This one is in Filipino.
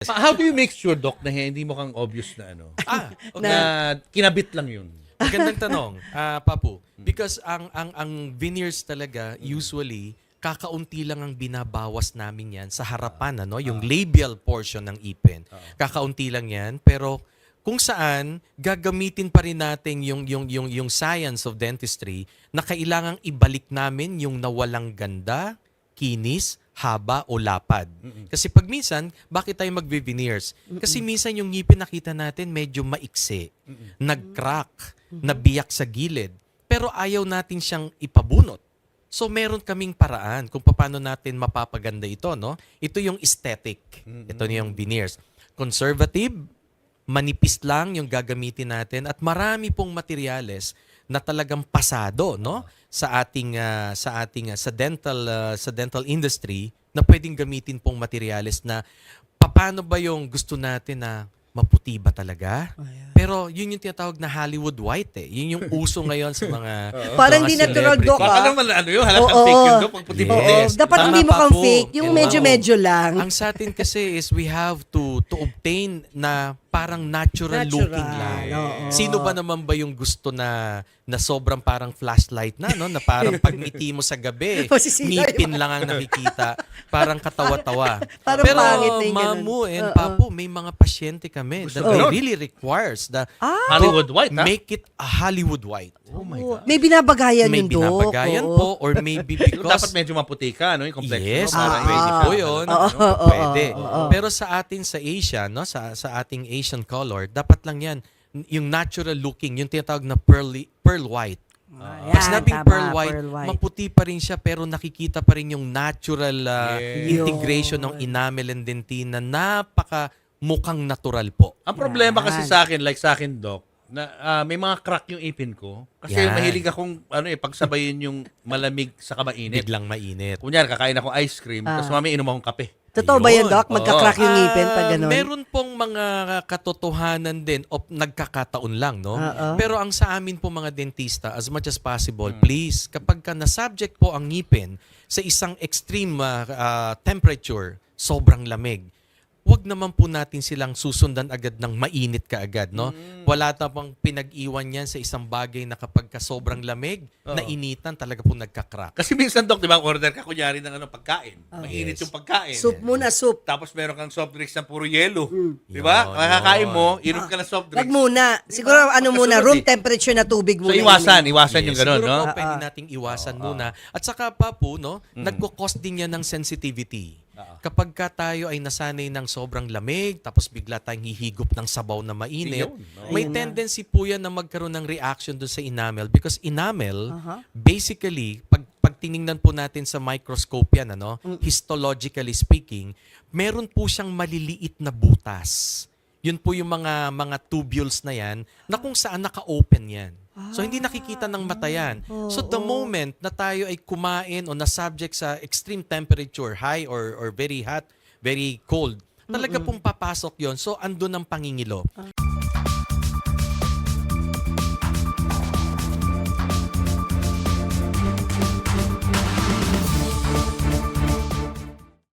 How do you make sure, Doc, na hindi mo kang obvious na ano? Okay. Na kinabit lang yun. Magandang tanong, Papu. Because ang veneers talaga, usually, kakaunti lang ang binabawas namin yan sa harapan, ano? Yung labial portion ng ipin. Kakaunti lang yan, pero kung saan gagamitin pa rin natin yung science of dentistry na kailangang ibalik namin yung nawalang ganda, kinis, haba o lapad. Kasi pag minsan, bakit tayo magbe-veneers? Kasi minsan yung ngipin nakita natin medyo maiksi, nag-crack, nabiyak sa gilid, pero ayaw natin siyang ipabunot. So meron kaming paraan kung paano natin mapapaganda ito, no? Ito yung aesthetic. Ito yung veneers. Conservative, manipis lang yung gagamitin natin at marami pong materyales na talagang pasado, no, sa dental industry na pwedeng gamitin pong materyales na paano ba yung gusto natin na maputi ba talaga? Pero yun yung tinatawag na Hollywood white eh. Yun yung uso ngayon sa mga Parang mga hindi natural, celebrity. Doc, Baka naman ano yun, halatang fake yun, Doc, pag puti-puti. Yes. Dapat Tama hindi mo pa kang po. fake. Yung Wow. medyo-medyo lang. Ang sa atin kasi is we have to obtain na parang natural looking lang. oo. Sino ba naman ba yung gusto na sobrang parang flashlight na, no? Na parang pag ngiti mo sa gabi, Masisira ngipin lang ang nakikita. Parang katawa-tawa. Parang Pero pangit na yung Mamu ganun. and Papu, may mga pasyente kami that ganun. really requires the Hollywood white, ha? make it a Hollywood white. Oh my God. May binabagayan May yun, Doc. binabagayan Oo. po or maybe Pero dapat because medyo maputi ka, no? Yung complexion yes, mo. Para pwede hindi po siya, yun. ano, Pwede. Pero sa atin sa Asia, no, sa ating Asian color, dapat lang yan yung natural looking, yung tinatawag na pearl white. Ayan, Pag sinabing tama, pearl white, pearl white. maputi pa rin siya pero nakikita pa rin yung natural Yes. integration ng enamel and dentina. Napaka mukhang natural po. Ang problema Yan. kasi sa akin, like sa akin, Doc, na may mga crack yung ipin ko. Kasi Yan. mahilig akong pagsabayin yung malamig sa mainit. Biglang mainit. Kunyari, kakain ako ice cream, tapos mami inom akong kape. Totoo ba yan, Ayun. Doc? Magka-crack yung ngipin pag gano'n? Meron pong mga katotohanan din o nagkakataon lang, no? Oo. Pero ang sa amin po mga dentista, as much as possible, please, kapag ka na-subject po ang ngipin sa isang extreme temperature, sobrang lamig, wag naman po natin silang susundan agad ng mainit ka agad, no? Wala na pang pinag-iwan yan sa isang bagay na kapag ka sobrang lamig, nainitan, talaga po nagka-crack. Kasi minsan, Doc, di ba, order ka kunyari ng pagkain. Mainit Yes. yung pagkain. Soup muna, soup. Tapos meron kang soft drinks na puro yelo. Di ba? Yun, Makakain yun. mo, inom ka ng soft Wag drinks. muna. Siguro muna, Pagkasunod room eh. temperature na tubig So, muna. iwasan yung gano'n, siguro no? po, pwede nating iwasan muna. At saka pa po, no, nagko-cause din yan ng sensitivity. Kapag ka tayo ay nasanay ng sobrang lamig, tapos bigla tayong hihigop ng sabaw na mainit, Yun, no? may Ayun na. tendency po yan na magkaroon ng reaction doon sa enamel because enamel, basically, pag tiningnan po natin sa microscope yan, ano, histologically speaking, meron po siyang maliliit na butas. Yun po yung mga tubules na yan na kung saan naka-open yan. So, hindi nakikita ng mata yan. So, the moment na tayo ay kumain o na-subject sa extreme temperature, high or very hot, very cold, talaga pong papasok yon. So, andun ang pangingilo.